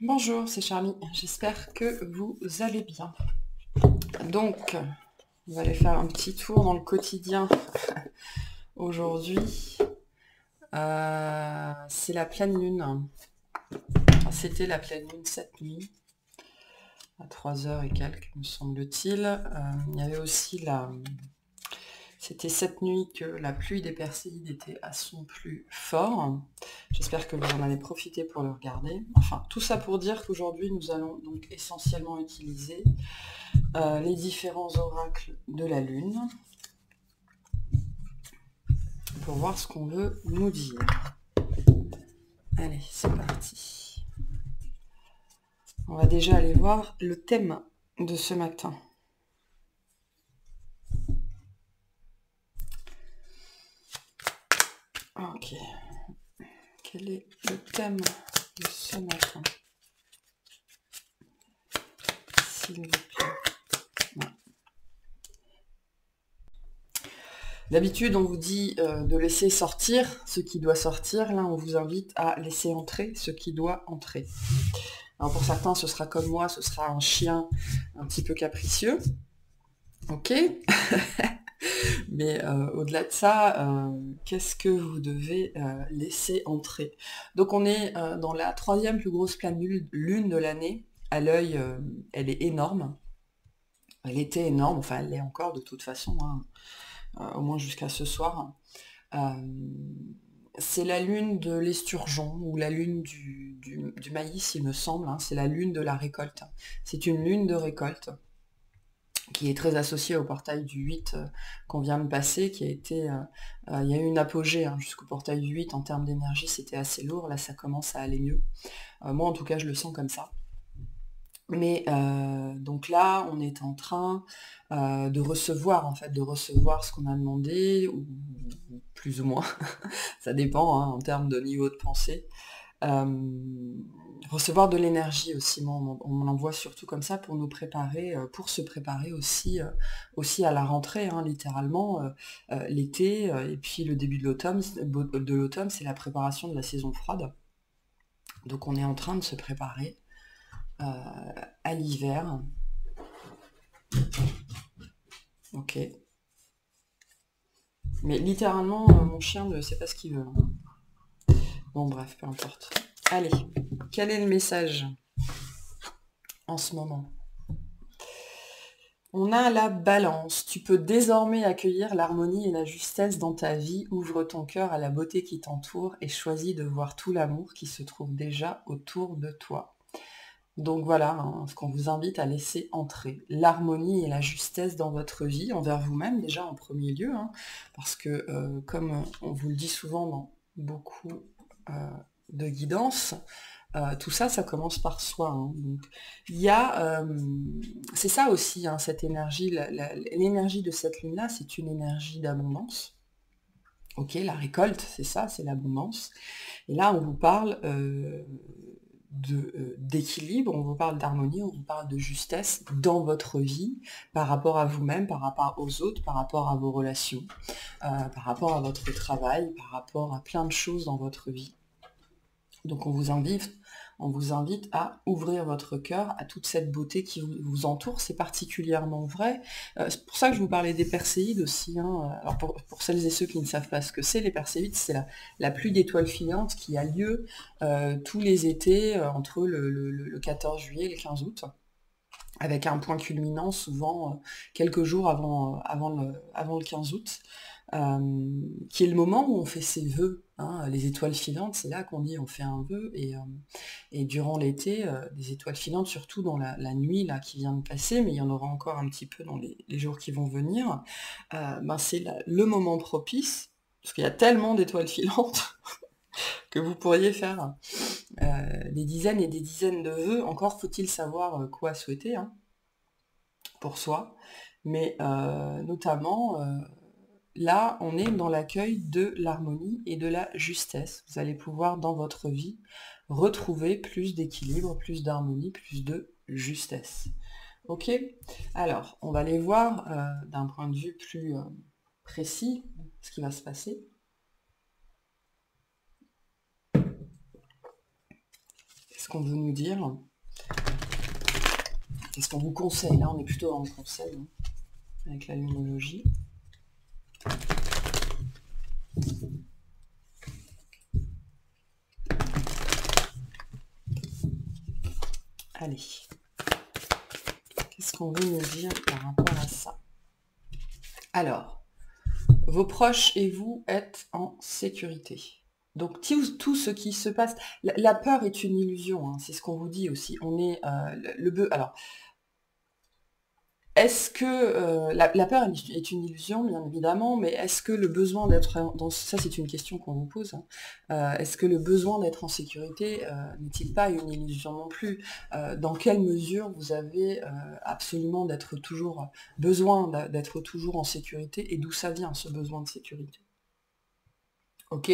Bonjour, c'est Charlie. J'espère que vous allez bien. Donc, on va aller faire un petit tour dans le quotidien aujourd'hui. C'est la pleine lune. C'était la pleine lune cette nuit, à 3 heures et quelques, me semble-t-il. Il y avait aussi C'était cette nuit que la pluie des Perséides était à son plus fort. J'espère que vous en avez profité pour le regarder. Enfin, tout ça pour dire qu'aujourd'hui, nous allons donc essentiellement utiliser les différents oracles de la Lune pour voir ce qu'on veut nous dire. Allez, c'est parti. On va déjà aller voir le thème de ce matin. Ok. Quel est le thème de ce matin, s'il vous plaît? D'habitude, on vous dit de laisser sortir ce qui doit sortir. Là, on vous invite à laisser entrer ce qui doit entrer. Alors pour certains, ce sera comme moi, ce sera un chien un petit peu capricieux. Ok. Mais au-delà de ça, qu'est-ce que vous devez laisser entrer? Donc on est dans la troisième plus grosse pleine lune de l'année. À l'œil, elle est énorme. Elle était énorme, enfin elle l'est encore de toute façon, hein, au moins jusqu'à ce soir. C'est la lune de l'esturgeon, ou la lune du maïs, il me semble, hein. C'est la lune de la récolte. C'est une lune de récolte qui est très associée au portail du 8 qu'on vient de passer, qui a été... il y a eu une apogée hein, jusqu'au portail du 8 en termes d'énergie, c'était assez lourd, là ça commence à aller mieux. Moi en tout cas je le sens comme ça. Mais donc là, on est en train de recevoir, en fait, de recevoir ce qu'on a demandé, ou plus ou moins, ça dépend hein, en termes de niveau de pensée. Recevoir de l'énergie aussi, moi, on l'envoie surtout comme ça pour nous préparer, pour se préparer aussi, aussi à la rentrée, hein, littéralement, l'été, et puis le début de l'automne, c'est la préparation de la saison froide. Donc on est en train de se préparer à l'hiver. Ok. Mais littéralement, mon chien ne sait pas ce qu'il veut. Bon, bref, peu importe. Allez, quel est le message en ce moment? On a la balance. Tu peux désormais accueillir l'harmonie et la justesse dans ta vie. Ouvre ton cœur à la beauté qui t'entoure et choisis de voir tout l'amour qui se trouve déjà autour de toi. Donc voilà, hein, ce qu'on vous invite à laisser entrer. L'harmonie et la justesse dans votre vie, envers vous-même déjà en premier lieu, hein, parce que comme on vous le dit souvent dans beaucoup de guidance, tout ça, ça commence par soi. Hein. Donc, il y a, c'est ça aussi, hein, cette énergie, l'énergie de cette lune-là, c'est une énergie d'abondance. Ok, la récolte, c'est ça, c'est l'abondance. Et là, on vous parle d'équilibre, on vous parle d'harmonie, on vous parle de justesse dans votre vie, par rapport à vous-même, par rapport aux autres, par rapport à vos relations, par rapport à votre travail, par rapport à plein de choses dans votre vie. Donc on vous invite à ouvrir votre cœur à toute cette beauté qui vous entoure, c'est particulièrement vrai. C'est pour ça que je vous parlais des Perséides aussi. Hein. Alors pour celles et ceux qui ne savent pas ce que c'est, les Perséides, c'est la pluie d'étoiles filantes qui a lieu tous les étés entre le 14 juillet et le 15 août, avec un point culminant souvent quelques jours avant le 15 août. Qui est le moment où on fait ses vœux. Hein. Les étoiles filantes, c'est là qu'on dit on fait un vœu, et durant l'été, des étoiles filantes, surtout dans la nuit là, qui vient de passer, mais il y en aura encore un petit peu dans les jours qui vont venir, c'est le moment propice, parce qu'il y a tellement d'étoiles filantes que vous pourriez faire des dizaines et des dizaines de vœux, encore faut-il savoir quoi souhaiter hein, pour soi, mais notamment là, on est dans l'accueil de l'harmonie et de la justesse. Vous allez pouvoir, dans votre vie, retrouver plus d'équilibre, plus d'harmonie, plus de justesse. Ok? Alors, on va aller voir d'un point de vue plus précis ce qui va se passer. qu'on veut nous dire? Qu'est-ce qu'on vous conseille? Là, on est plutôt dans le conseil, hein, avec la lumologie. Allez. Qu'est-ce qu'on veut nous dire par rapport à ça? Alors, vos proches et vous êtes en sécurité. Donc tout ce qui se passe, la peur est une illusion, hein, c'est ce qu'on vous dit aussi. On est alors, est-ce que la peur est une illusion, bien évidemment, mais est-ce que le besoin d'être dans ça, c'est une question qu'on vous pose, hein. Est-ce que le besoin d'être en sécurité n'est-il pas une illusion non plus? Dans quelle mesure vous avez absolument besoin d'être toujours en sécurité, et d'où ça vient ce besoin de sécurité? Ok?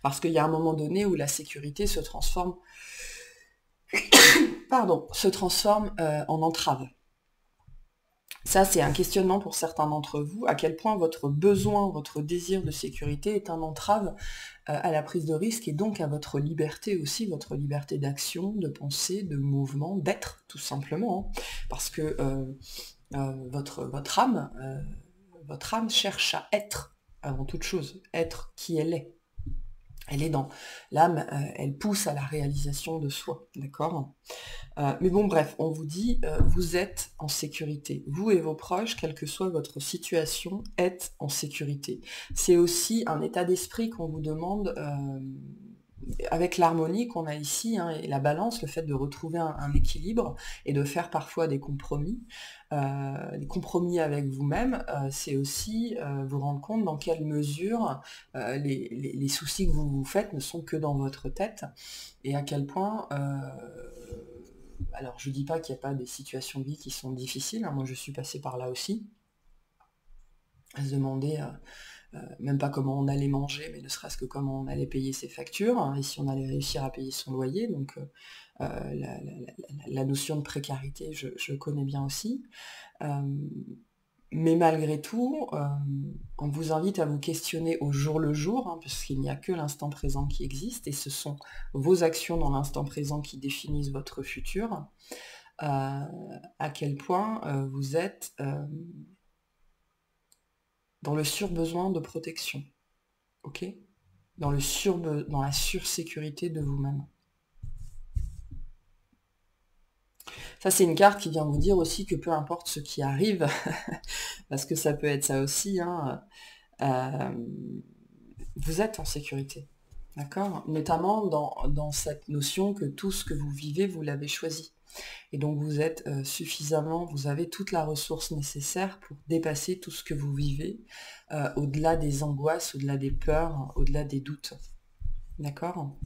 Parce qu'il y a un moment donné où la sécurité se transforme, en entrave. Ça, c'est un questionnement pour certains d'entre vous, à quel point votre besoin, votre désir de sécurité est un entrave à la prise de risque, et donc à votre liberté aussi, votre liberté d'action, de pensée, de mouvement, d'être, tout simplement. Hein. Parce que votre âme cherche à être, avant toute chose, être qui elle est. Elle est dans l'âme, elle pousse à la réalisation de soi, d'accord? Mais bon, bref, on vous dit, vous êtes en sécurité. Vous et vos proches, quelle que soit votre situation, êtes en sécurité. C'est aussi un état d'esprit qu'on vous demande, avec l'harmonie qu'on a ici, hein, et la balance, le fait de retrouver un équilibre et de faire parfois des compromis avec vous-même, c'est aussi vous rendre compte dans quelle mesure les soucis que vous vous faites ne sont que dans votre tête, et à quel point, alors je dis pas qu'il n'y a pas des situations de vie qui sont difficiles, hein, moi je suis passée par là aussi, à se demander même pas comment on allait manger, mais ne serait-ce que comment on allait payer ses factures, hein, et si on allait réussir à payer son loyer. Donc la notion de précarité, je connais bien aussi. Mais malgré tout, on vous invite à vous questionner au jour le jour, hein, parce qu'il n'y a que l'instant présent qui existe, et ce sont vos actions dans l'instant présent qui définissent votre futur. À quel point vous êtes dans le surbesoin de protection, ok? Dans la sursécurité de vous-même. Ça, c'est une carte qui vient vous dire aussi que peu importe ce qui arrive, parce que ça peut être ça aussi, hein, vous êtes en sécurité, d'accord? Notamment dans cette notion que tout ce que vous vivez, vous l'avez choisi. Et donc vous êtes vous avez toute la ressource nécessaire pour dépasser tout ce que vous vivez, au-delà des angoisses, au-delà des peurs, au-delà des doutes. D'accord?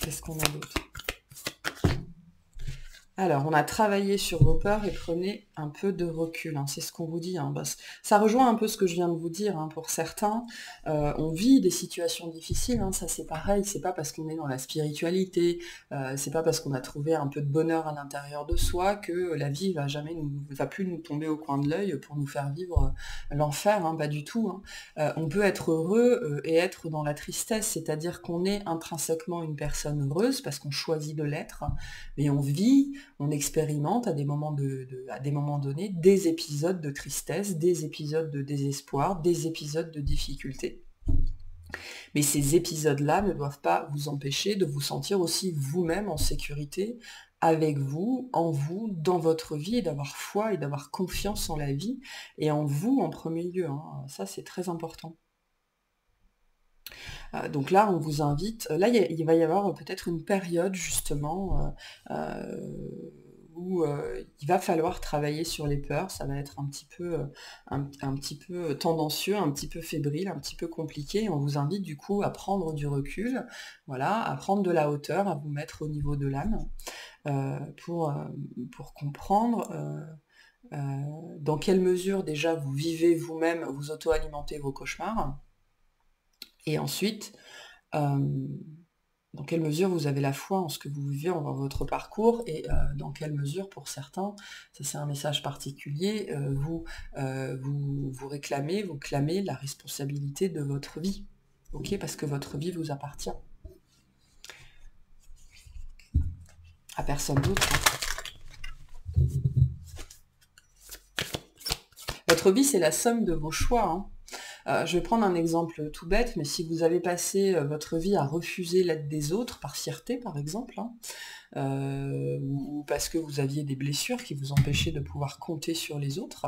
Qu'est-ce qu'on a d'autre? Alors, on a travaillé sur vos peurs et prenez un peu de recul, hein, c'est ce qu'on vous dit. Hein, ça rejoint un peu ce que je viens de vous dire, hein, pour certains. On vit des situations difficiles, hein, ça c'est pareil, c'est pas parce qu'on est dans la spiritualité, c'est pas parce qu'on a trouvé un peu de bonheur à l'intérieur de soi que la vie va plus nous tomber au coin de l'œil pour nous faire vivre l'enfer, hein, pas du tout. Hein. On peut être heureux et être dans la tristesse, c'est-à-dire qu'on est intrinsèquement une personne heureuse parce qu'on choisit de l'être, mais on vit, on expérimente à des moments donnés des épisodes de tristesse, des épisodes de désespoir, des épisodes de difficulté. Mais ces épisodes-là ne doivent pas vous empêcher de vous sentir aussi vous-même en sécurité, avec vous, en vous, dans votre vie, et d'avoir foi et d'avoir confiance en la vie, et en vous en premier lieu. Hein. Ça, c'est très important. Donc là, on vous invite, là il va y avoir peut-être une période justement où il va falloir travailler sur les peurs, ça va être un petit peu tendancieux, un petit peu fébrile, un petit peu compliqué, et on vous invite du coup à prendre du recul, voilà, à prendre de la hauteur, à vous mettre au niveau de l'âme, pour comprendre dans quelle mesure déjà vous vivez vous-même, vous auto-alimentez vos cauchemars, et ensuite, dans quelle mesure vous avez la foi en ce que vous vivez dans votre parcours, et dans quelle mesure, pour certains, ça c'est un message particulier, vous clamez la responsabilité de votre vie, ok, parce que votre vie vous appartient. personne d'autre. Votre vie, c'est la somme de vos choix. Je vais prendre un exemple tout bête, mais si vous avez passé votre vie à refuser l'aide des autres, par fierté par exemple, ou parce que vous aviez des blessures qui vous empêchaient de pouvoir compter sur les autres,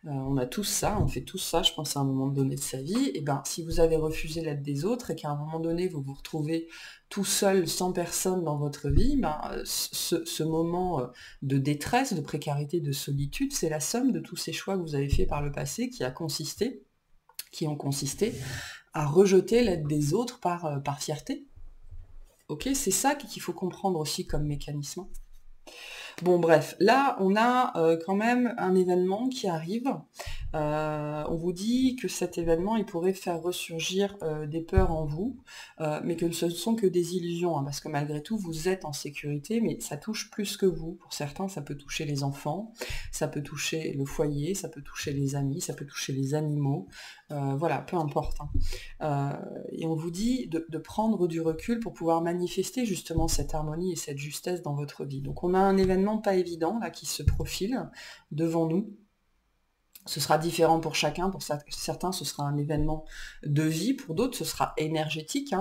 on a tous ça, on fait tous ça, je pense, à un moment donné de sa vie, et bien si vous avez refusé l'aide des autres et qu'à un moment donné vous vous retrouvez tout seul, sans personne dans votre vie, ce moment de détresse, de précarité, de solitude, c'est la somme de tous ces choix que vous avez faits par le passé qui ont consisté à rejeter l'aide des autres par fierté. Ok, c'est ça qu'il faut comprendre aussi comme mécanisme. Bon bref, là on a quand même un événement qui arrive. On vous dit que cet événement il pourrait faire ressurgir des peurs en vous, mais que ce ne sont que des illusions, parce que malgré tout vous êtes en sécurité, mais ça touche plus que vous. Pour certains ça peut toucher les enfants, ça peut toucher le foyer, ça peut toucher les amis, ça peut toucher les animaux, voilà, peu importe. Et on vous dit de prendre du recul pour pouvoir manifester justement cette harmonie et cette justesse dans votre vie. Donc on a un événement pas évident là qui se profile devant nous. Ce sera différent pour chacun, pour certains ce sera un événement de vie, pour d'autres ce sera énergétique,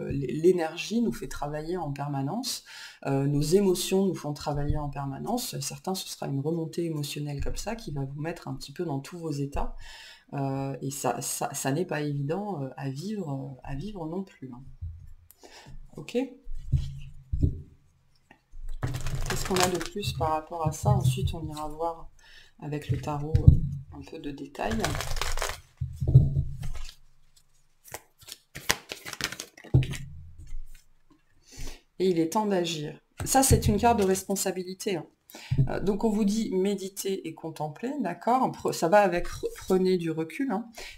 l'énergie nous fait travailler en permanence, nos émotions nous font travailler en permanence, certains ce sera une remontée émotionnelle comme ça qui va vous mettre un petit peu dans tous vos états, et ça n'est pas évident à vivre non plus. Ok ? Qu'est-ce qu'on a de plus par rapport à ça? Ensuite, on ira voir avec le tarot un peu de détails. Et il est temps d'agir. Ça, c'est une carte de responsabilité. Donc on vous dit méditer et contempler, d'accord? Ça va avec prenez du recul,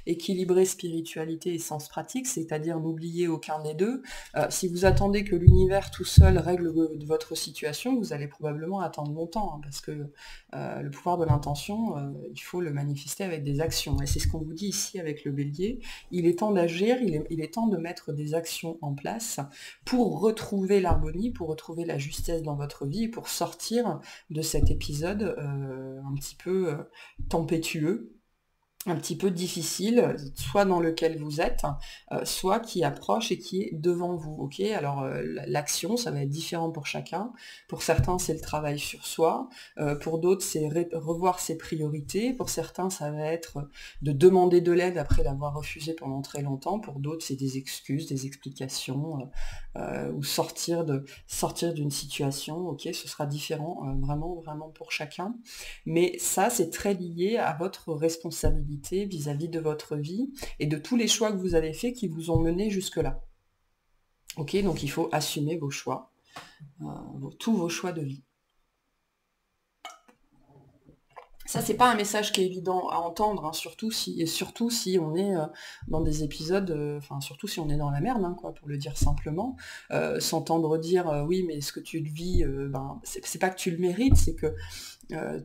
équilibrer spiritualité et sens pratique, c'est-à-dire n'oubliez aucun des deux. Si vous attendez que l'univers tout seul règle votre situation, vous allez probablement attendre longtemps, parce que le pouvoir de l'intention, il faut le manifester avec des actions. Et c'est ce qu'on vous dit ici avec le bélier. Il est temps d'agir, il est temps de mettre des actions en place pour retrouver l'harmonie, pour retrouver la justesse dans votre vie, et pour sortir de cet épisode un petit peu tempétueux, un petit peu difficile, soit dans lequel vous êtes, soit qui approche et qui est devant vous. Ok, alors l'action, ça va être différent pour chacun. Pour certains, c'est le travail sur soi. Pour d'autres, c'est revoir ses priorités. Pour certains, ça va être de demander de l'aide après l'avoir refusé pendant très longtemps. Pour d'autres, c'est des excuses, des explications, ou sortir d'une situation. Ok, ce sera différent, vraiment pour chacun. Mais ça, c'est très lié à votre responsabilité vis-à-vis de votre vie et de tous les choix que vous avez faits qui vous ont mené jusque-là. Ok, donc il faut assumer vos choix, tous vos choix de vie. Ça, c'est pas un message qui est évident à entendre, surtout si on est dans des épisodes, surtout si on est dans la merde, pour le dire simplement, s'entendre dire oui, mais ce que tu vis, c'est pas que tu le mérites, c'est que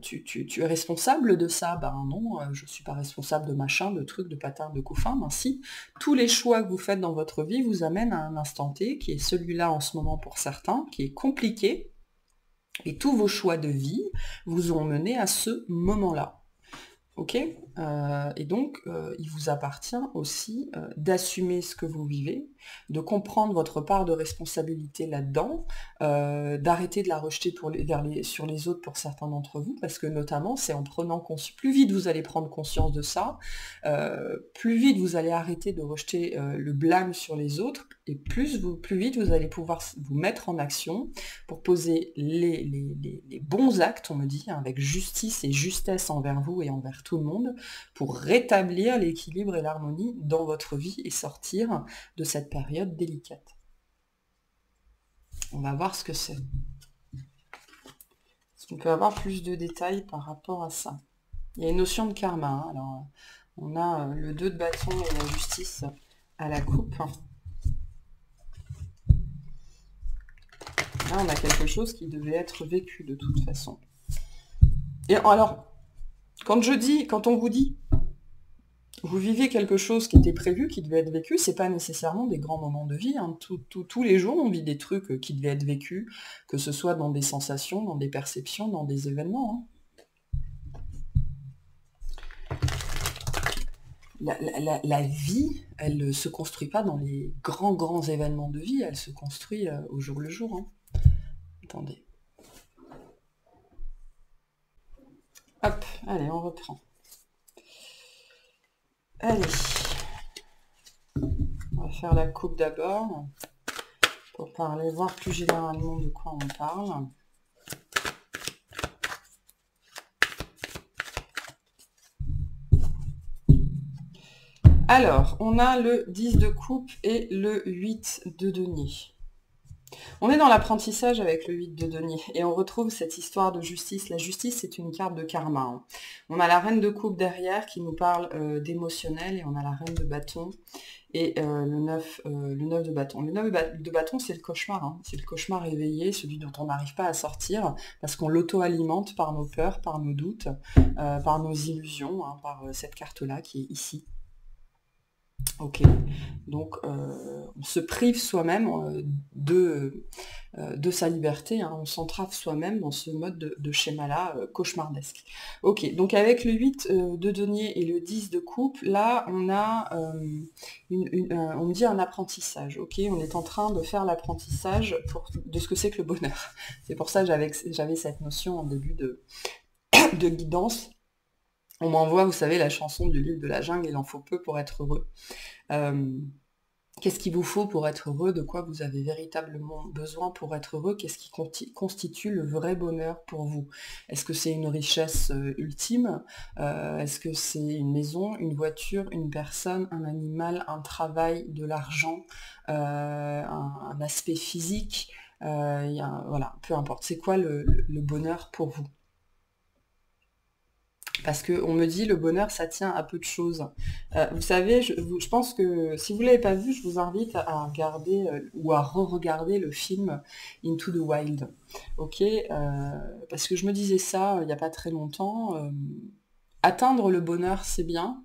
tu es responsable de ça. Non, je suis pas responsable de machin, de trucs, de patins, de couffins. Si, tous les choix que vous faites dans votre vie vous amènent à un instant T, qui est celui-là en ce moment pour certains, qui est compliqué, et tous vos choix de vie vous ont mené à ce moment-là. Ok, et donc, il vous appartient aussi d'assumer ce que vous vivez, de comprendre votre part de responsabilité là-dedans, d'arrêter de la rejeter sur les autres pour certains d'entre vous, parce que notamment, c'est en prenant conscience, plus vite vous allez prendre conscience de ça, plus vite vous allez arrêter de rejeter le blâme sur les autres, et plus vite vous allez pouvoir vous mettre en action pour poser les bons actes, on me dit, avec justice et justesse envers vous et envers tout le monde, pour rétablir l'équilibre et l'harmonie dans votre vie et sortir de cette période délicate. On va voir ce que c'est. Est-ce qu'on peut avoir plus de détails par rapport à ça? Il y a une notion de karma. Alors, on a le 2 de bâton et la justice à la coupe. Là, on a quelque chose qui devait être vécu de toute façon. Et alors, quand on vous dit Vous vivez quelque chose qui était prévu, qui devait être vécu, c'est pas nécessairement des grands moments de vie, hein. Tous les jours, on vit des trucs qui devaient être vécus, que ce soit dans des sensations, dans des perceptions, dans des événements, hein. La vie, elle ne se construit pas dans les grands événements de vie, elle se construit au jour le jour, hein. Attendez. Hop, allez, on reprend. Allez. On va faire la coupe d'abord, pour parler, voir plus généralement de quoi on parle. Alors, on a le 10 de coupe et le 8 de denier. On est dans l'apprentissage avec le 8 de denier et on retrouve cette histoire de justice. La justice, c'est une carte de karma, hein. On a la reine de coupe derrière qui nous parle d'émotionnel et on a la reine de bâton et le 9 de bâton. Le 9 de bâton, c'est le cauchemar, hein. C'est le cauchemar éveillé, celui dont on n'arrive pas à sortir parce qu'on l'auto-alimente par nos peurs, par nos doutes, par nos illusions, hein, par cette carte-là qui est ici. Ok, donc on se prive soi-même de sa liberté, hein. On s'entrave soi-même dans ce mode de schéma-là cauchemardesque. Ok, donc avec le 8 de denier et le 10 de coupe, là on a, on me dit un apprentissage. Ok, on est en train de faire l'apprentissage de ce que c'est que le bonheur. C'est pour ça que j'avais cette notion en début de guidance. On m'envoie, vous savez, la chanson du livre de la jungle, il en faut peu pour être heureux. Qu'est-ce qu'il vous faut pour être heureux? De quoi vous avez véritablement besoin pour être heureux? Qu'est-ce qui constitue le vrai bonheur pour vous? Est-ce que c'est une richesse ultime? Est-ce que c'est une maison, une voiture, une personne, un animal, un travail, de l'argent, un aspect physique? Voilà, peu importe. C'est quoi le bonheur pour vous? Parce qu'on me dit le bonheur, ça tient à peu de choses. Vous savez, je pense que si vous ne l'avez pas vu, je vous invite à regarder ou à re-regarder le film Into the Wild. Ok, parce que je me disais ça il n'y a pas très longtemps. Atteindre le bonheur, c'est bien.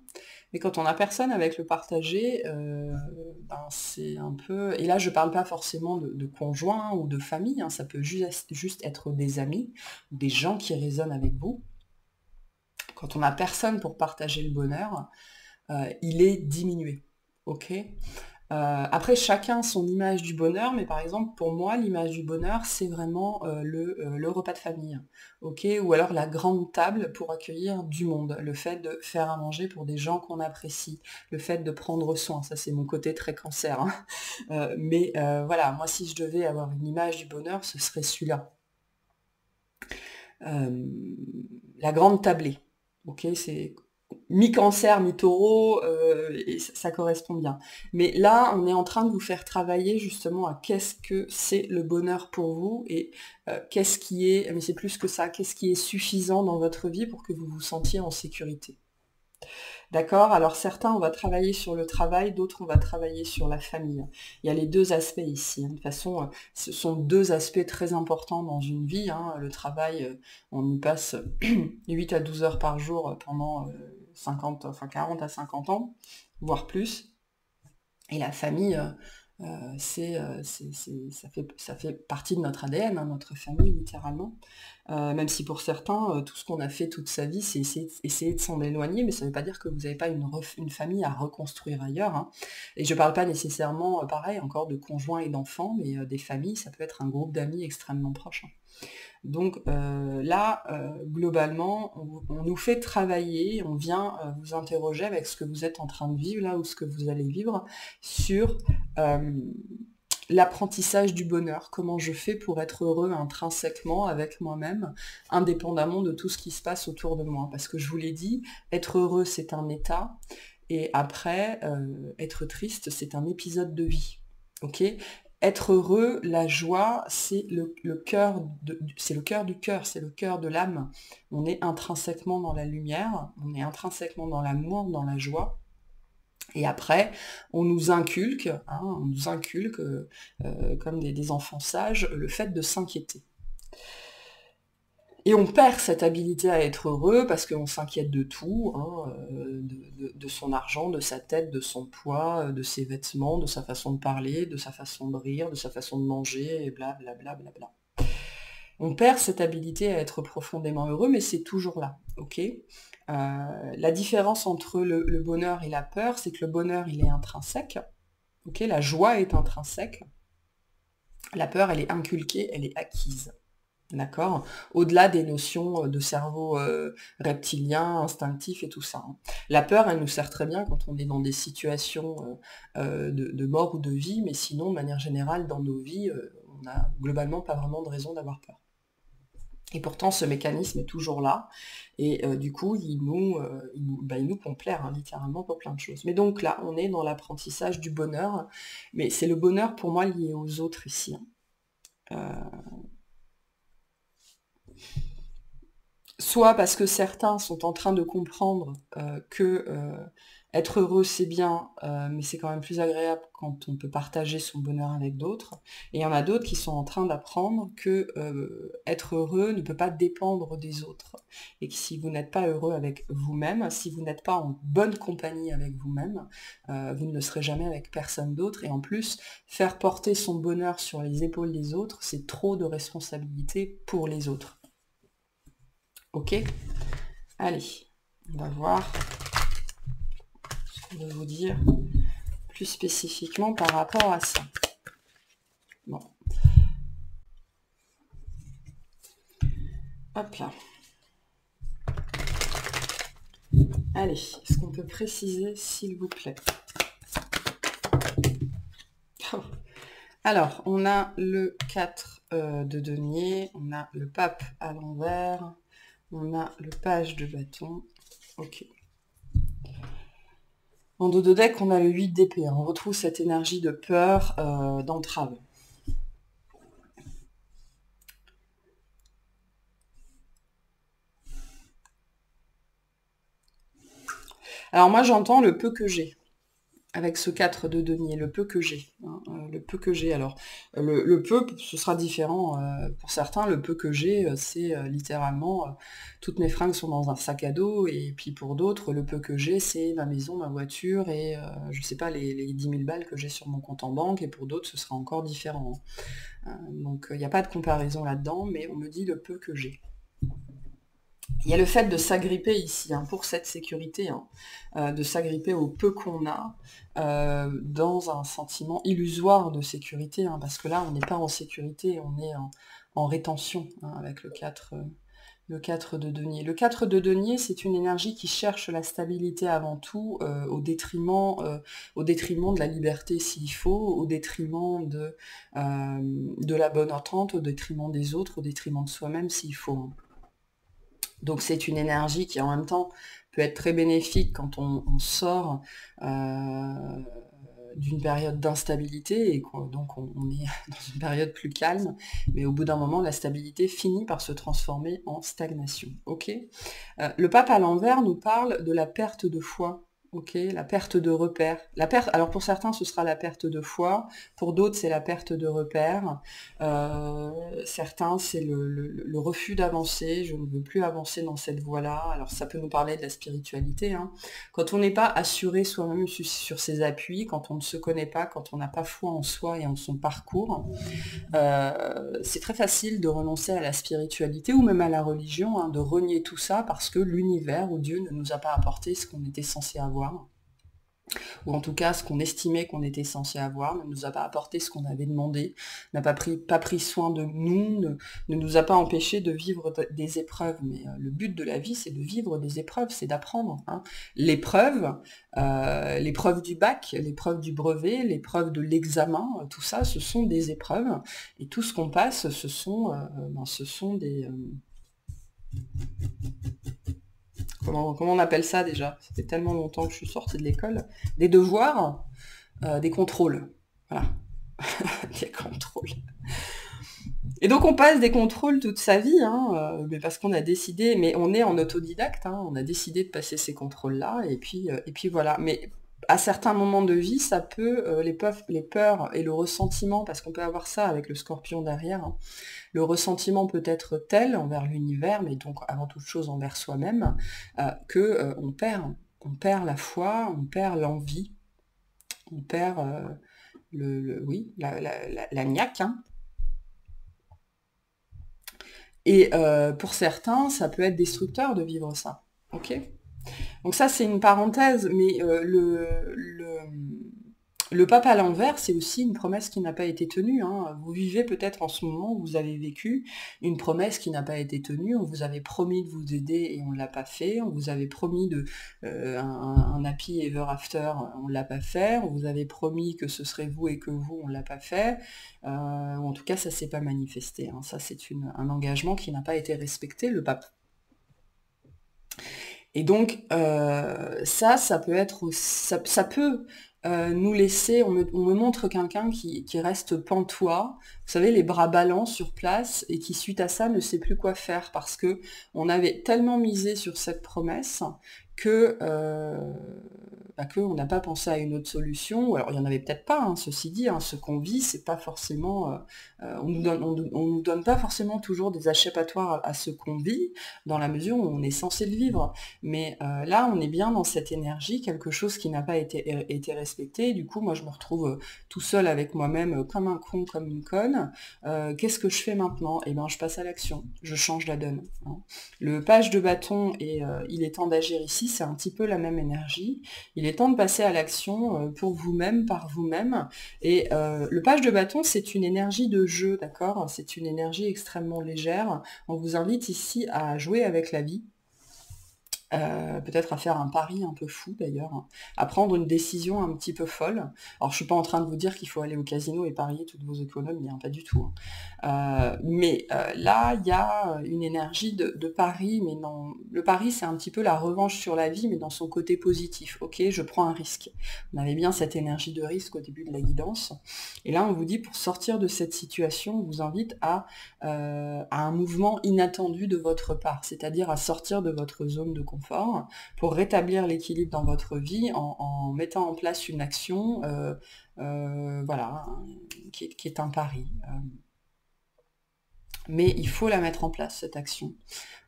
Mais quand on n'a personne avec le partager, c'est un peu... Et là, je ne parle pas forcément de conjoint ou de famille, hein, ça peut juste être des amis, des gens qui résonnent avec vous. Quand on n'a personne pour partager le bonheur, il est diminué. Ok. Après, chacun son image du bonheur, mais par exemple, pour moi, l'image du bonheur, c'est vraiment le repas de famille. Ok. Ou alors la grande table pour accueillir du monde. Le fait de faire à manger pour des gens qu'on apprécie. Le fait de prendre soin. Ça, c'est mon côté très cancer, hein. Mais voilà, moi, si je devais avoir une image du bonheur, ce serait celui-là. La grande tablée. Ok, c'est mi-cancer, mi-taureau, et ça correspond bien. Mais là, on est en train de vous faire travailler justement à qu'est-ce que c'est le bonheur pour vous et qu'est-ce qui est, mais c'est plus que ça, qu'est-ce qui est suffisant dans votre vie pour que vous vous sentiez en sécurité. D'accord? Alors certains, on va travailler sur le travail, d'autres, on va travailler sur la famille. Il y a les deux aspects ici, hein. De toute façon, ce sont deux aspects très importants dans une vie, hein. Le travail, on y passe 8 à 12 heures par jour pendant 40 à 50 ans, voire plus. Et la famille, ça fait partie de notre ADN, hein, notre famille, littéralement. Même si pour certains, tout ce qu'on a fait toute sa vie, c'est essayer de s'en éloigner, mais ça ne veut pas dire que vous n'avez pas une famille à reconstruire ailleurs, hein. Et je ne parle pas nécessairement, pareil, encore de conjoints et d'enfants, mais des familles, ça peut être un groupe d'amis extrêmement proche, hein. Donc là, globalement, on nous fait travailler, on vient vous interroger avec ce que vous êtes en train de vivre, là, ou ce que vous allez vivre, sur l'apprentissage du bonheur, comment je fais pour être heureux intrinsèquement avec moi-même, indépendamment de tout ce qui se passe autour de moi. Parce que je vous l'ai dit, être heureux, c'est un état, et après, être triste, c'est un épisode de vie. Ok? Être heureux, la joie, c'est le cœur c'est le cœur du cœur, c'est le cœur de l'âme. On est intrinsèquement dans la lumière, on est intrinsèquement dans l'amour, dans la joie. Et après, on nous inculque, comme des enfants sages, le fait de s'inquiéter. Et on perd cette habilité à être heureux parce qu'on s'inquiète de tout, hein, de son argent, de sa tête, de son poids, de ses vêtements, de sa façon de parler, de sa façon de rire, de sa façon de manger, et blablabla. On perd cette habilité à être profondément heureux, mais c'est toujours là, ok. La différence entre le bonheur et la peur, c'est que le bonheur, il est intrinsèque, ok. La joie est intrinsèque. La peur, elle est inculquée, elle est acquise. D'accord? Au-delà des notions de cerveau reptilien, instinctif et tout ça, hein. La peur, elle nous sert très bien quand on est dans des situations de mort ou de vie, mais sinon, de manière générale, dans nos vies, on n'a globalement pas vraiment de raison d'avoir peur. Et pourtant, ce mécanisme est toujours là, et du coup, il nous complaire, hein, littéralement, pour plein de choses. Mais donc là, on est dans l'apprentissage du bonheur, mais c'est le bonheur, pour moi, lié aux autres ici, hein. Soit parce que certains sont en train de comprendre que être heureux c'est bien, mais c'est quand même plus agréable quand on peut partager son bonheur avec d'autres. Et il y en a d'autres qui sont en train d'apprendre que être heureux ne peut pas dépendre des autres. Et que si vous n'êtes pas heureux avec vous-même, si vous n'êtes pas en bonne compagnie avec vous-même, vous ne le serez jamais avec personne d'autre. Et en plus, faire porter son bonheur sur les épaules des autres, c'est trop de responsabilité pour les autres. Ok, allez, on va voir ce qu'on veut vous dire plus spécifiquement par rapport à ça. Bon. Hop là. Allez, est-ce qu'on peut préciser, s'il vous plaît? Alors, on a le 4 de denier, on a le pape à l'envers, on a le page de bâton. Ok. En dos de deck, on a le 8 d'épée. On retrouve cette énergie de peur, d'entrave. Alors moi, j'entends le peu que j'ai. Avec ce 4 de denier, le peu que j'ai. Hein, le peu que j'ai. Alors, le peu, ce sera différent pour certains. Le peu que j'ai, c'est littéralement toutes mes fringues sont dans un sac à dos. Et puis pour d'autres, le peu que j'ai, c'est ma maison, ma voiture et je sais pas, les 10 000 balles que j'ai sur mon compte en banque. Et pour d'autres, ce sera encore différent. Donc, il n'y a pas de comparaison là-dedans, mais on me dit le peu que j'ai. Il y a le fait de s'agripper ici, hein, pour cette sécurité, hein, de s'agripper au peu qu'on a, dans un sentiment illusoire de sécurité, hein, parce que là, on n'est pas en sécurité, on est en rétention, hein, avec le 4 de denier. Le 4 de denier, c'est une énergie qui cherche la stabilité avant tout, au détriment de la liberté s'il faut, au détriment de la bonne entente, au détriment des autres, au détriment de soi-même s'il faut, hein. Donc c'est une énergie qui en même temps peut être très bénéfique quand on sort d'une période d'instabilité et donc on est dans une période plus calme, mais au bout d'un moment la stabilité finit par se transformer en stagnation. Ok. Le pape à l'envers nous parle de la perte de foi. Ok, la perte de repères. Alors pour certains, ce sera la perte de foi, pour d'autres, c'est la perte de repères. Certains, c'est le refus d'avancer, je ne veux plus avancer dans cette voie-là. Alors ça peut nous parler de la spiritualité, hein. Quand on n'est pas assuré soi-même sur ses appuis, quand on ne se connaît pas, quand on n'a pas foi en soi et en son parcours, c'est très facile de renoncer à la spiritualité ou même à la religion, hein, de renier tout ça parce que l'univers ou Dieu ne nous a pas apporté ce qu'on était censé avoir, ou en tout cas ce qu'on estimait qu'on était censé avoir, ne nous a pas apporté ce qu'on avait demandé, n'a pas pris soin de nous, ne nous a pas empêché de vivre des épreuves. Mais le but de la vie, c'est de vivre des épreuves, c'est d'apprendre, hein. L'épreuve du bac, l'épreuve du brevet, l'épreuve de l'examen, tout ça, ce sont des épreuves. Et tout ce qu'on passe, ce sont des... Comment on appelle ça déjà? Ça fait tellement longtemps que je suis sortie de l'école. Des devoirs, des contrôles. Voilà. Des contrôles. Et donc on passe des contrôles toute sa vie, hein, mais parce qu'on a décidé, mais on est en autodidacte, hein, on a décidé de passer ces contrôles-là, et puis voilà. Mais à certains moments de vie, ça peut, les peurs et le ressentiment, parce qu'on peut avoir ça avec le scorpion derrière, hein. Le ressentiment peut être tel envers l'univers, mais donc avant toute chose envers soi-même, que on perd la foi, on perd l'envie, on perd oui, la niaque, hein. Et pour certains, ça peut être destructeur de vivre ça. Ok. Donc ça, c'est une parenthèse, mais le pape à l'envers, c'est aussi une promesse qui n'a pas été tenue, hein. Vous vivez peut-être en ce moment où vous avez vécu une promesse qui n'a pas été tenue. On vous avait promis de vous aider et on ne l'a pas fait. On vous avait promis un happy ever after, on ne l'a pas fait. On vous avait promis que ce serait vous et que vous, on ne l'a pas fait. En tout cas, ça ne s'est pas manifesté, hein. Ça, c'est un engagement qui n'a pas été respecté, le pape. Et donc, ça peut être, ça peut nous laisser, on me montre quelqu'un qui reste pantois, vous savez, les bras ballants sur place, et qui suite à ça ne sait plus quoi faire, parce que on avait tellement misé sur cette promesse que on n'a pas pensé à une autre solution. Alors il n'y en avait peut-être pas, hein, ceci dit, hein, ce qu'on vit, c'est pas forcément, on nous donne pas forcément toujours des échappatoires à ce qu'on vit, dans la mesure où on est censé le vivre. Mais là, on est bien dans cette énergie, quelque chose qui n'a pas été respecté. Du coup, moi, je me retrouve tout seul avec moi-même, comme un con, comme une conne. Qu'est-ce que je fais maintenant? Eh bien, je passe à l'action. Je change la donne, hein. Le page de bâton et il est temps d'agir ici, c'est un petit peu la même énergie. Il est temps de passer à l'action pour vous-même, par vous-même. Et le page de bâton, c'est une énergie de jeu, d'accord? C'est une énergie extrêmement légère. On vous invite ici à jouer avec la vie. Peut-être à faire un pari un peu fou d'ailleurs, hein, à prendre une décision un petit peu folle. Alors je suis pas en train de vous dire qu'il faut aller au casino et parier toutes vos économies, hein, pas du tout, hein. Mais là, il y a une énergie de pari, mais non, le pari c'est un petit peu la revanche sur la vie, mais dans son côté positif. Ok, je prends un risque. On avait bien cette énergie de risque au début de la guidance. Et là, on vous dit, pour sortir de cette situation, on vous invite à un mouvement inattendu de votre part, c'est-à-dire à sortir de votre zone de confort pour rétablir l'équilibre dans votre vie en mettant en place une action, voilà, qui est un pari. Mais il faut la mettre en place, cette action.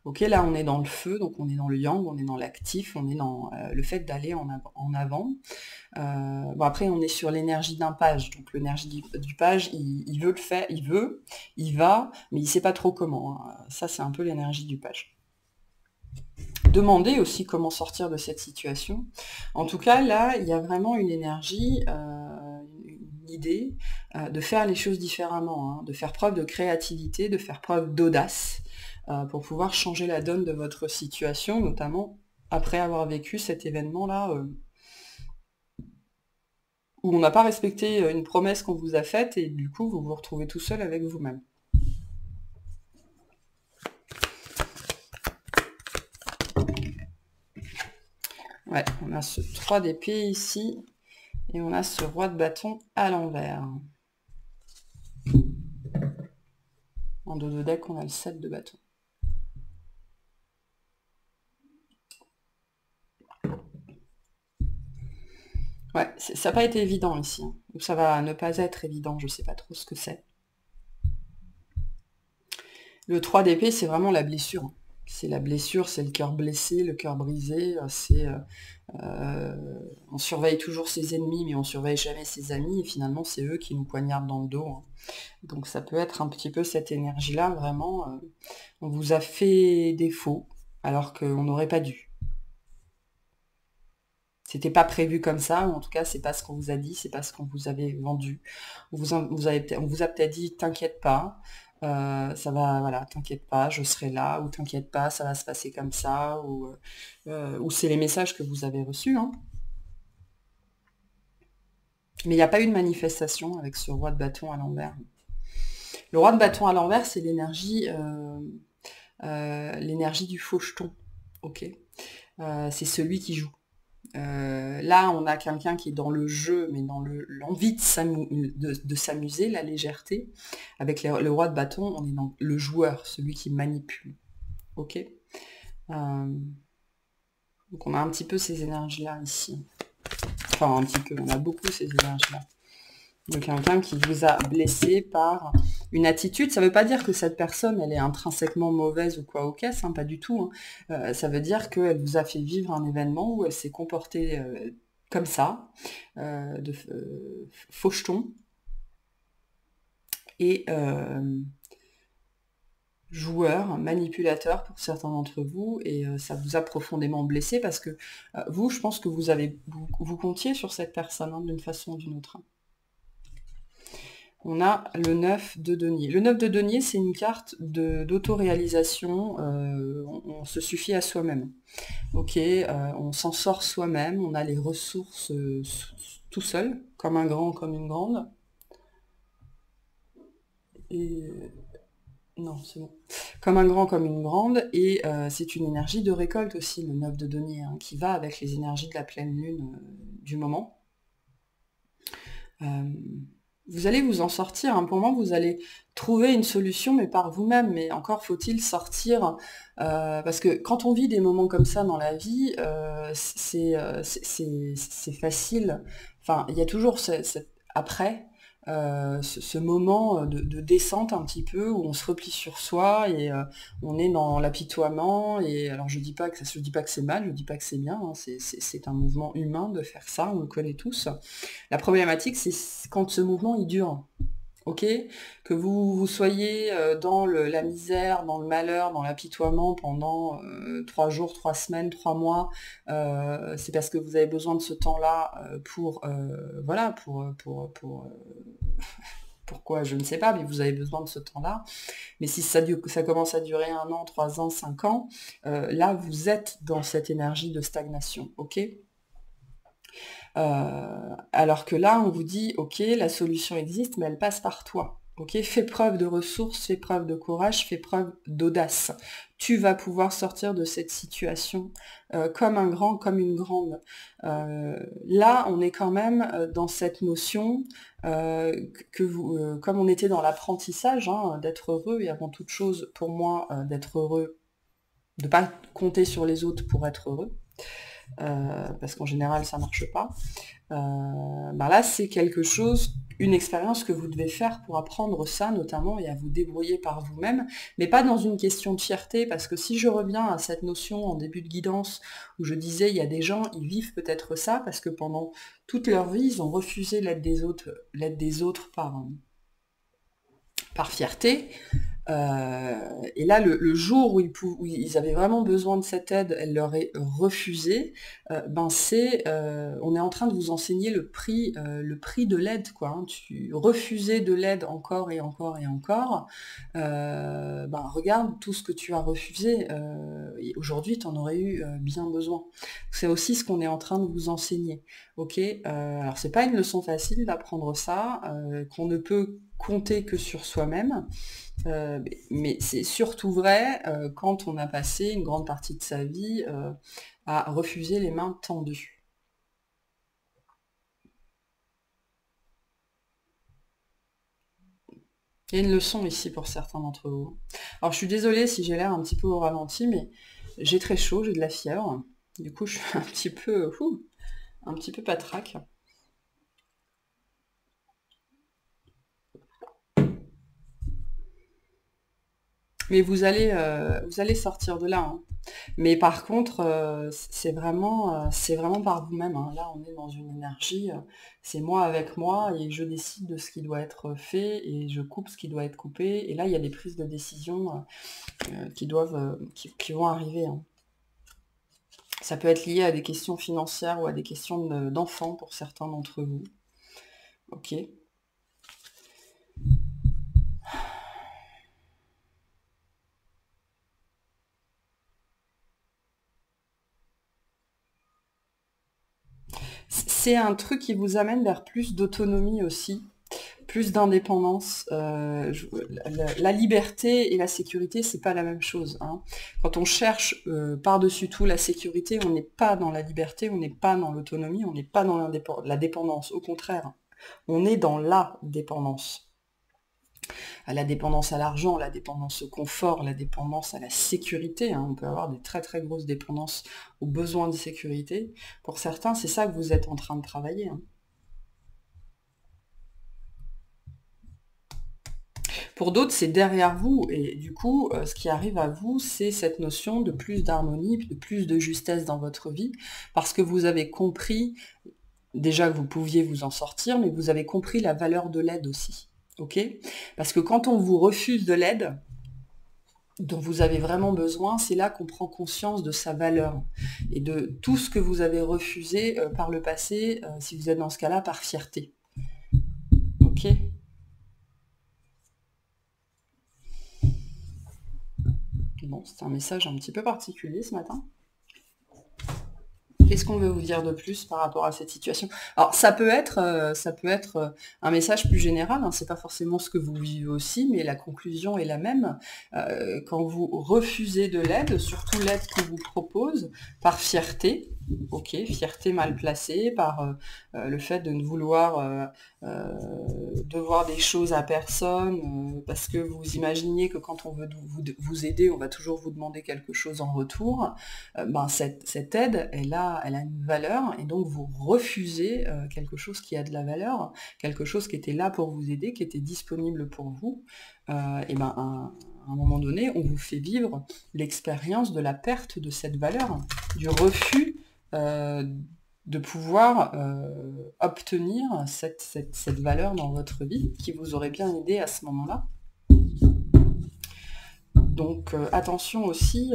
Ok, là on est dans le feu, donc on est dans le yang, on est dans l'actif, on est dans le fait d'aller en avant. Bon, après on est sur l'énergie d'un page, donc l'énergie du page, il veut le faire, il va, mais il sait pas trop comment, hein. Ça c'est un peu l'énergie du page. Demandez aussi comment sortir de cette situation. En tout cas, là, il y a vraiment une énergie, une idée de faire les choses différemment, hein, de faire preuve de créativité, de faire preuve d'audace pour pouvoir changer la donne de votre situation, notamment après avoir vécu cet événement-là où on n'a pas respecté une promesse qu'on vous a faite et du coup, vous vous retrouvez tout seul avec vous-même. Ouais, on a ce 3 d'épée ici, et on a ce roi de bâton à l'envers. En dos de deck, on a le 7 de bâton. Ouais, ça n'a pas été évident ici, hein. Ou ça va ne pas être évident, je ne sais pas trop ce que c'est. Le 3 d'épée, c'est vraiment la blessure. C'est la blessure, c'est le cœur blessé, le cœur brisé, on surveille toujours ses ennemis, mais on surveille jamais ses amis, et finalement c'est eux qui nous poignardent dans le dos, hein. Donc ça peut être un petit peu cette énergie-là, vraiment, on vous a fait défaut, alors qu'on n'aurait pas dû. C'était pas prévu comme ça, ou en tout cas c'est pas ce qu'on vous a dit, c'est pas ce qu'on vous avait vendu. On vous a peut-être dit t'inquiète pas, ça va, voilà, t'inquiète pas, je serai là, ou t'inquiète pas, ça va se passer comme ça, ou c'est les messages que vous avez reçus, hein. Mais il n'y a pas eu de manifestation avec ce roi de bâton à l'envers. Le roi de bâton à l'envers, c'est l'énergie du faucheton, ok. C'est celui qui joue. Là, on a quelqu'un qui est dans le jeu, mais dans l'envie de s'amuser, la légèreté. Avec le roi de bâton, on est dans le joueur, celui qui manipule. Ok. Donc on a un petit peu ces énergies-là ici. enfin un petit peu, on a beaucoup ces énergies-là. Donc quelqu'un qui vous a blessé par une attitude, ça ne veut pas dire que cette personne, elle est intrinsèquement mauvaise ou quoi au caisse, hein, pas du tout. Hein. Ça veut dire qu'elle vous a fait vivre un événement où elle s'est comportée comme ça, faucheton, et joueur, manipulateur pour certains d'entre vous, et ça vous a profondément blessé parce que vous, je pense que vous comptiez sur cette personne hein, d'une façon ou d'une autre. On a le 9 de denier. Le 9 de denier, c'est une carte d'autoréalisation, on se suffit à soi-même. Ok, on s'en sort soi-même, on a les ressources tout seul, comme un grand, comme une grande. Et non, c'est bon. Comme un grand, comme une grande, et c'est une énergie de récolte aussi, le 9 de denier, hein, qui va avec les énergies de la pleine lune du moment. Vous allez vous en sortir, hein. Pour moi, vous allez trouver une solution, mais par vous-même. Mais encore faut-il sortir, parce que quand on vit des moments comme ça dans la vie, c'est facile. Enfin, il y a toujours après ce moment de descente un petit peu où on se replie sur soi et on est dans l'apitoiement. Et alors je dis pas que c'est mal, je dis pas que c'est bien. Hein, c'est un mouvement humain de faire ça, on le connaît tous. La problématique, c'est quand ce mouvement il dure. Ok, que vous soyez dans la misère, dans le malheur, dans l'apitoiement pendant 3 jours, 3 semaines, 3 mois, c'est parce que vous avez besoin de ce temps-là pour, voilà, pourquoi, je ne sais pas, mais vous avez besoin de ce temps-là. Mais si ça commence à durer 1 an, 3 ans, 5 ans, là, vous êtes dans cette énergie de stagnation, ok ? Alors que là, on vous dit, ok, la solution existe, mais elle passe par toi. Ok, fais preuve de ressources, fais preuve de courage, fais preuve d'audace. Tu vas pouvoir sortir de cette situation comme un grand, comme une grande. Là, on est quand même dans cette notion que vous, comme on était dans l'apprentissage, hein, d'être heureux, et avant toute chose, pour moi, d'être heureux, de ne pas compter sur les autres pour être heureux. Parce qu'en général ça marche pas. Là c'est quelque chose, une expérience que vous devez faire pour apprendre ça notamment et à vous débrouiller par vous-même, mais pas dans une question de fierté, parce que si je reviens à cette notion en début de guidance où je disais il y a des gens, ils vivent peut-être ça parce que pendant toute leur vie ils ont refusé l'aide des autres par fierté. Et là, le jour où ils avaient vraiment besoin de cette aide, elle leur est refusée. On est en train de vous enseigner le prix de l'aide, quoi. Hein. Tu refusais de l'aide encore et encore et encore. Regarde tout ce que tu as refusé. Et aujourd'hui, tu en aurais eu bien besoin. C'est aussi ce qu'on est en train de vous enseigner. Ok. Alors c'est pas une leçon facile d'apprendre ça, qu'on ne peut compter que sur soi-même. Mais c'est surtout vrai quand on a passé une grande partie de sa vie à refuser les mains tendues. Il y a une leçon ici pour certains d'entre vous. Alors je suis désolée si j'ai l'air un petit peu au ralenti, mais j'ai très chaud, j'ai de la fièvre. Du coup je suis un petit peu patraque. Mais vous allez sortir de là. Hein. Mais par contre, c'est vraiment par vous-même. Hein. Là, on est dans une énergie, c'est moi avec moi, et je décide de ce qui doit être fait, et je coupe ce qui doit être coupé. Et là, il y a des prises de décision qui vont arriver. Hein. Ça peut être lié à des questions financières ou à des questions d'enfants pour certains d'entre vous. Ok. C'est un truc qui vous amène vers plus d'autonomie aussi, plus d'indépendance. La liberté et la sécurité, c'est pas la même chose. Hein. Quand on cherche par-dessus tout la sécurité, on n'est pas dans la liberté, on n'est pas dans l'autonomie, on n'est pas dans la dépendance. Au contraire, on est dans la dépendance. la dépendance à l'argent, la dépendance au confort, la dépendance à la sécurité. Hein. On peut avoir des très très grosses dépendances aux besoins de sécurité. Pour certains, c'est ça que vous êtes en train de travailler. Hein. Pour d'autres, c'est derrière vous, et du coup, ce qui arrive à vous, c'est cette notion de plus d'harmonie, de plus de justesse dans votre vie, parce que vous avez compris, déjà que vous pouviez vous en sortir, mais vous avez compris la valeur de l'aide aussi, ok? Parce que quand on vous refuse de l'aide, dont vous avez vraiment besoin, c'est là qu'on prend conscience de sa valeur, et de tout ce que vous avez refusé par le passé, si vous êtes dans ce cas-là, par fierté, ok? Bon, c'est un message un petit peu particulier ce matin. Qu'est-ce qu'on veut vous dire de plus par rapport à cette situation? Alors, ça peut être un message plus général, hein, c'est pas forcément ce que vous vivez aussi, mais la conclusion est la même. Quand vous refusez de l'aide, surtout l'aide qu'on vous propose, par fierté, ok, fierté mal placée, par le fait de ne vouloir devoir des choses à personne, parce que vous imaginez que quand on veut vous aider, on va toujours vous demander quelque chose en retour, cette aide, elle a une valeur, et donc vous refusez quelque chose qui a de la valeur, quelque chose qui était là pour vous aider, qui était disponible pour vous, à un moment donné, on vous fait vivre l'expérience de la perte de cette valeur, du refus de pouvoir obtenir cette valeur dans votre vie, qui vous aurait bien aidé à ce moment-là. Donc attention aussi,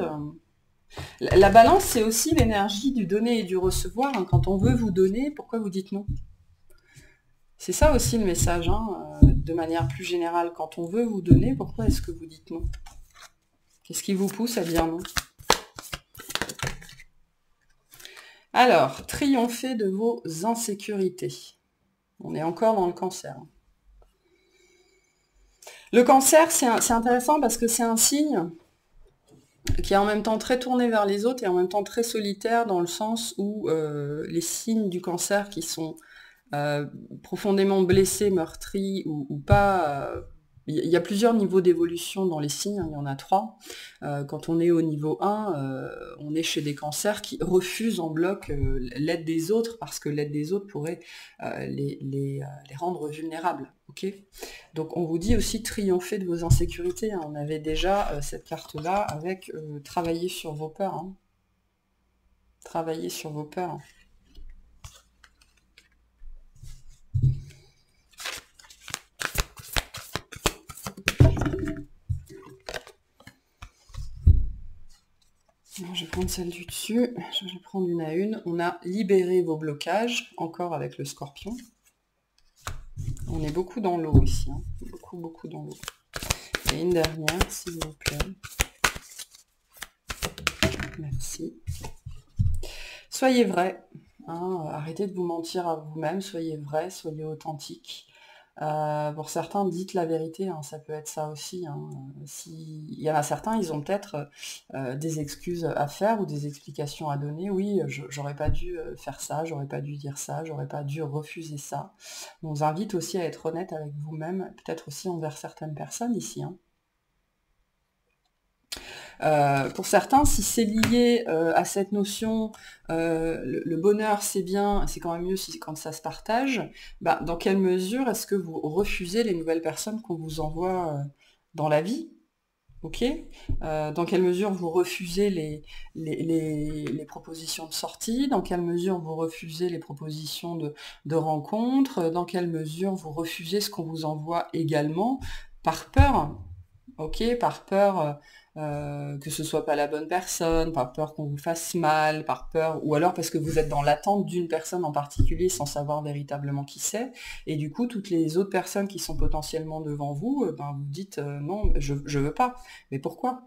la balance, c'est aussi l'énergie du donner et du recevoir. Hein. Quand on veut vous donner, pourquoi vous dites non? C'est ça aussi le message, hein, de manière plus générale. Quand on veut vous donner, pourquoi est-ce que vous dites non? Qu'est-ce qui vous pousse à dire non? Alors, triompher de vos insécurités. On est encore dans le cancer. Le cancer, c'est intéressant parce que c'est un signe qui est en même temps très tourné vers les autres et en même temps très solitaire, dans le sens où les signes du cancer qui sont profondément blessés, meurtris ou pas... Il y a plusieurs niveaux d'évolution dans les signes, hein, il y en a 3. Quand on est au niveau 1, on est chez des cancers qui refusent en bloc l'aide des autres, parce que l'aide des autres pourrait les rendre vulnérables. Okay, donc on vous dit aussi triompher de vos insécurités. Hein. On avait déjà cette carte-là avec travailler sur vos peurs. Hein. Travailler sur vos peurs. Alors, je vais prendre celle du dessus, je vais prendre une à une. On a libéré vos blocages, encore avec le scorpion. On est beaucoup dans l'eau ici, hein. Beaucoup dans l'eau. Et une dernière, s'il vous plaît. Merci. Soyez vrai, hein, arrêtez de vous mentir à vous-même, soyez vrai, soyez authentique. Pour certains, dites la vérité, hein, ça peut être ça aussi. Hein. Il y en a certains, ils ont peut-être des excuses à faire ou des explications à donner. Oui, j'aurais pas dû faire ça, j'aurais pas dû dire ça, j'aurais pas dû refuser ça. On vous invite aussi à être honnête avec vous-même, peut-être aussi envers certaines personnes ici. Hein. Pour certains, si c'est lié à cette notion, le bonheur c'est bien, c'est quand même mieux quand ça se partage, dans quelle mesure est-ce que vous refusez les nouvelles personnes qu'on vous envoie dans la vie? Ok, dans quelle mesure vous refusez les propositions de sortie? Dans quelle mesure vous refusez les propositions de rencontres? Dans quelle mesure vous refusez ce qu'on vous envoie également par peur? Ok, par peur que ce soit pas la bonne personne, par peur qu'on vous fasse mal, par peur, ou alors parce que vous êtes dans l'attente d'une personne en particulier sans savoir véritablement qui c'est, et du coup toutes les autres personnes qui sont potentiellement devant vous, vous dites non, je veux pas. Mais pourquoi?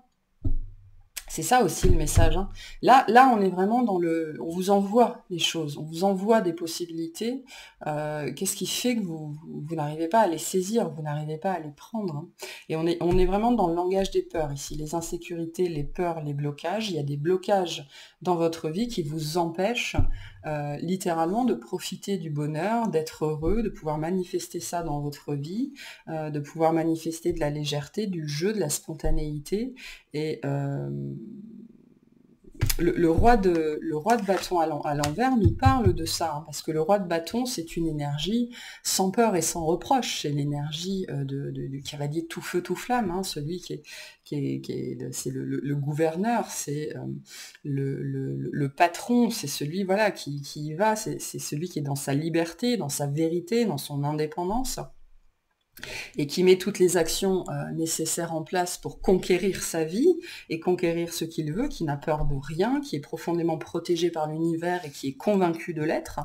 C'est ça aussi le message, hein. Là, on est vraiment dans le... On vous envoie des choses, on vous envoie des possibilités. Qu'est-ce qui fait que vous n'arrivez pas à les saisir, vous n'arrivez pas à les prendre, hein. Et on est vraiment dans le langage des peurs ici. Les insécurités, les peurs, les blocages. Il y a des blocages dans votre vie qui vous empêchent littéralement de profiter du bonheur, d'être heureux, de pouvoir manifester ça dans votre vie, de pouvoir manifester de la légèreté, du jeu, de la spontanéité. Et le roi de bâton à l'envers nous parle de ça, hein, parce que le roi de bâton, c'est une énergie sans peur et sans reproche. C'est l'énergie du cavalier tout feu, tout flamme, hein, celui c'est le gouverneur, c'est le patron, c'est celui voilà, qui y va, c'est celui qui est dans sa liberté, dans sa vérité, dans son indépendance, et qui met toutes les actions nécessaires en place pour conquérir sa vie et conquérir ce qu'il veut, qui n'a peur de rien, qui est profondément protégé par l'univers et qui est convaincu de l'être.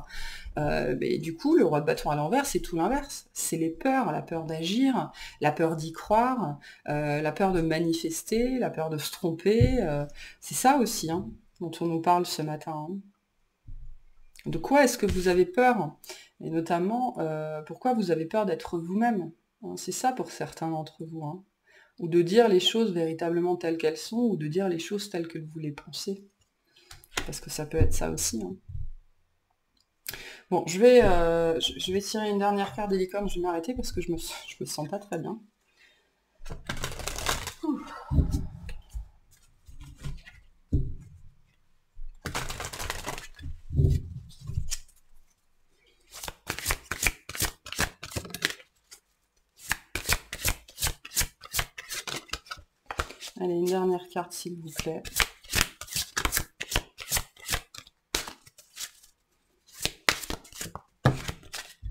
Mais du coup, le roi de bâton à l'envers, c'est tout l'inverse. C'est les peurs, la peur d'agir, la peur d'y croire, la peur de manifester, la peur de se tromper. C'est ça aussi, hein, dont on nous parle ce matin, hein. De quoi est-ce que vous avez peur? Et notamment, pourquoi vous avez peur d'être vous-même? C'est ça pour certains d'entre vous, hein. Ou de dire les choses véritablement telles qu'elles sont, ou de dire les choses telles que vous les pensez. Parce que ça peut être ça aussi, hein. Bon, je vais tirer une dernière carte des licornes, je vais m'arrêter parce que je me sens pas très bien. Ouh. Allez, une dernière carte, s'il vous plaît.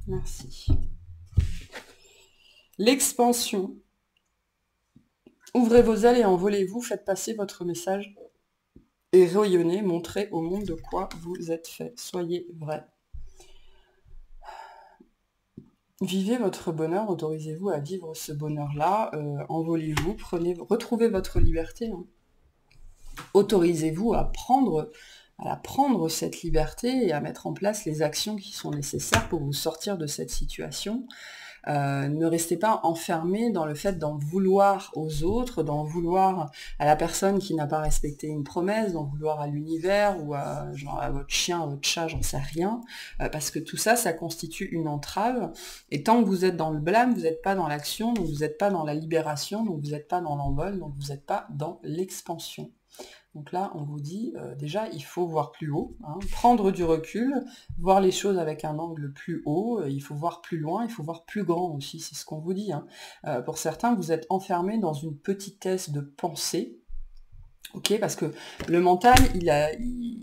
Merci. L'expansion. Ouvrez vos ailes et envolez-vous, faites passer votre message et rayonnez, montrez au monde de quoi vous êtes fait. Soyez vrai. Vivez votre bonheur, autorisez-vous à vivre ce bonheur-là, envolez-vous, retrouvez votre liberté, hein. Autorisez-vous à prendre cette liberté et à mettre en place les actions qui sont nécessaires pour vous sortir de cette situation. Ne restez pas enfermé dans le fait d'en vouloir aux autres, d'en vouloir à la personne qui n'a pas respecté une promesse, d'en vouloir à l'univers ou à votre chien, à votre chat, j'en sais rien, parce que tout ça, ça constitue une entrave. Et tant que vous êtes dans le blâme, vous n'êtes pas dans l'action, donc vous n'êtes pas dans la libération, donc vous n'êtes pas dans l'envol, donc vous n'êtes pas dans l'expansion. Donc là, on vous dit, déjà, il faut voir plus haut, hein, prendre du recul, voir les choses avec un angle plus haut, il faut voir plus loin, il faut voir plus grand aussi, c'est ce qu'on vous dit, hein. Pour certains, vous êtes enfermés dans une petitesse de pensée, ok, parce que le mental,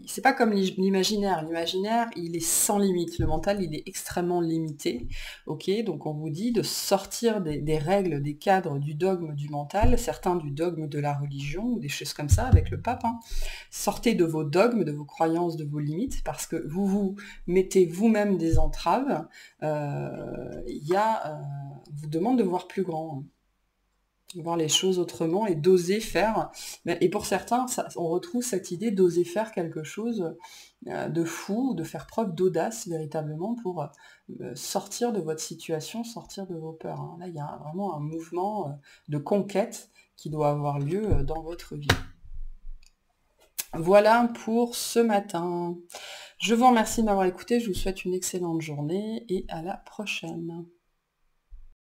c'est pas comme l'imaginaire. L'imaginaire, il est sans limite. Le mental, il est extrêmement limité. Ok, donc on vous dit de sortir des règles, des cadres, du dogme du mental, certains du dogme de la religion, ou des choses comme ça, avec le pape, hein. Sortez de vos dogmes, de vos croyances, de vos limites, parce que vous mettez vous-même des entraves. Vous demande de voir plus grand, hein, voir les choses autrement et d'oser faire. Et pour certains, on retrouve cette idée d'oser faire quelque chose de fou, de faire preuve d'audace véritablement pour sortir de votre situation, sortir de vos peurs, hein. Là, il y a vraiment un mouvement de conquête qui doit avoir lieu dans votre vie. Voilà pour ce matin. Je vous remercie de m'avoir écouté, je vous souhaite une excellente journée et à la prochaine.